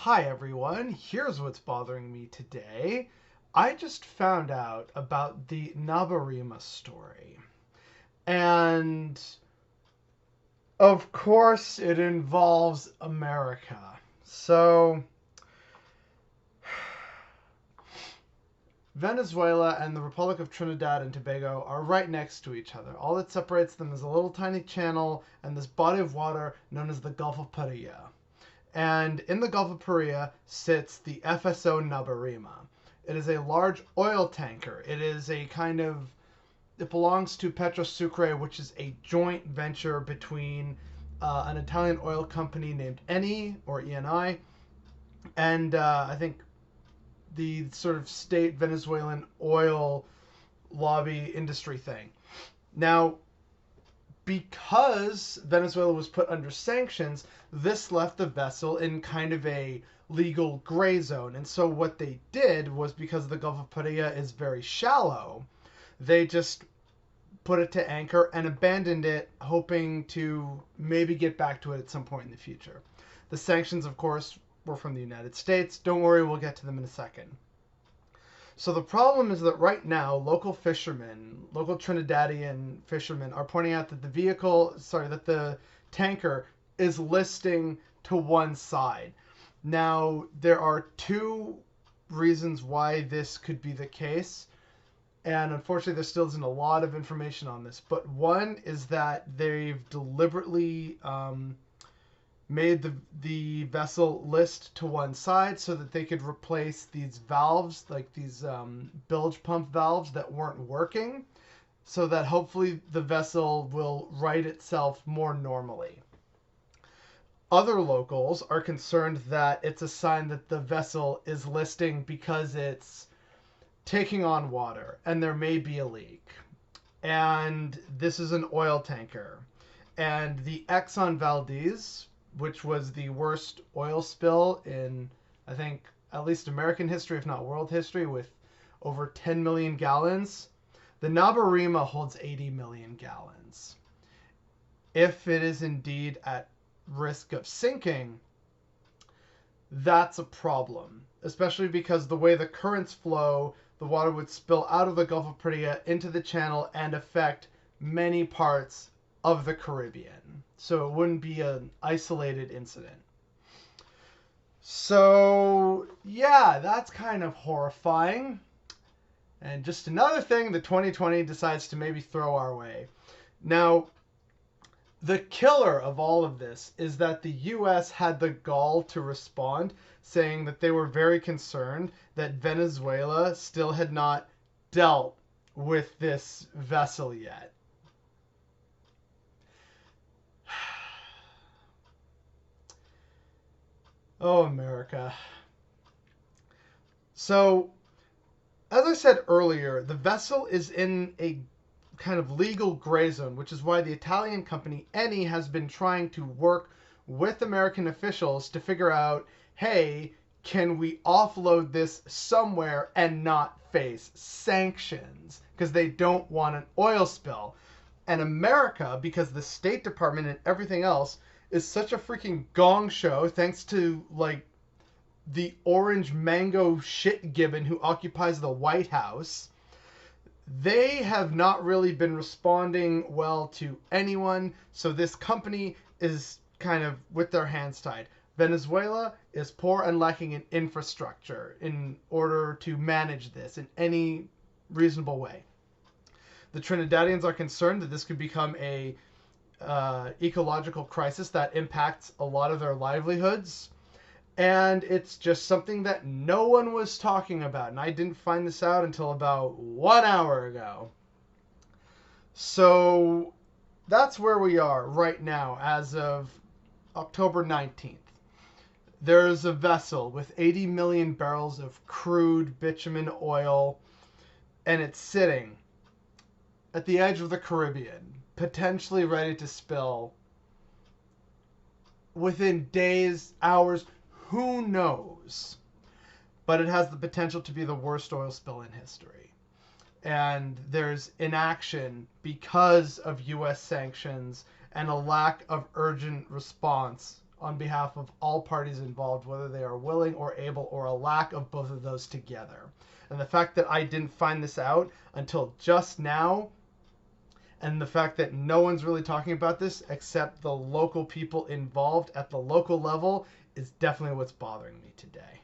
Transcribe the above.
Hi everyone, here's what's bothering me today. I just found out about the Nabarima story. And of course, it involves America. So, Venezuela and the Republic of Trinidad and Tobago are right next to each other. All that separates them is a little tiny channel and this body of water known as the Gulf of Paria. And in the Gulf of Paria sits the FSO Nabarima. It is a large oil tanker. It belongs to Petrosucre, which is a joint venture between an Italian oil company named Eni, or ENI, and I think the sort of state Venezuelan oil lobby industry thing. Now, because Venezuela was put under sanctions, this left the vessel in kind of a legal gray zone. And so what they did was, because the Gulf of Paria is very shallow, they just put it to anchor and abandoned it, hoping to maybe get back to it at some point in the future. The sanctions, of course, were from the United States. Don't worry, we'll get to them in a second. So the problem is that right now, local Trinidadian fishermen are pointing out that the tanker is listing to one side. Now, there are two reasons why this could be the case. And unfortunately, there still isn't a lot of information on this. But one is that they've deliberately made the vessel list to one side so that they could replace these valves, like these bilge pump valves that weren't working, so that hopefully the vessel will right itself more normally. Other locals are concerned that it's a sign that the vessel is listing because it's taking on water and there may be a leak. And this is an oil tanker. And the Exxon Valdez, which was the worst oil spill in, I think, at least American history, if not world history, with over 10 million gallons. The Nabarima holds 80 million gallons. If it is indeed at risk of sinking, that's a problem, especially because the way the currents flow, the water would spill out of the Gulf of Paria into the channel and affect many parts of the Caribbean. So it wouldn't be an isolated incident. So, yeah, that's kind of horrifying. And just another thing that 2020 decides to maybe throw our way. Now, the killer of all of this is that the US had the gall to respond, saying that they were very concerned that Venezuela still had not dealt with this vessel yet. Oh, America. So, as I said earlier, the vessel is in a kind of legal gray zone, which is why the Italian company Eni has been trying to work with American officials to figure out, hey, can we offload this somewhere and not face sanctions? Because they don't want an oil spill. And America, because the State Department and everything else is such a freaking gong show, thanks to, like, the orange mango shit gibbon who occupies the White House, they have not really been responding well to anyone. So this company is kind of with their hands tied. Venezuela is poor and lacking in infrastructure in order to manage this in any reasonable way. The Trinidadians are concerned that this could become a ecological crisis that impacts a lot of their livelihoods. And it's just something that no one was talking about. And I didn't find this out until about 1 hour ago. So that's where we are right now as of October 19th. There's a vessel with 80 million barrels of crude bitumen oil, and it's sitting at the edge of the Caribbean, potentially ready to spill within days, hours, who knows? But it has the potential to be the worst oil spill in history. And there's inaction because of US sanctions and a lack of urgent response on behalf of all parties involved, whether they are willing or able, or a lack of both of those together. And the fact that I didn't find this out until just now, and the fact that no one's really talking about this except the local people involved at the local level, is definitely what's bothering me today.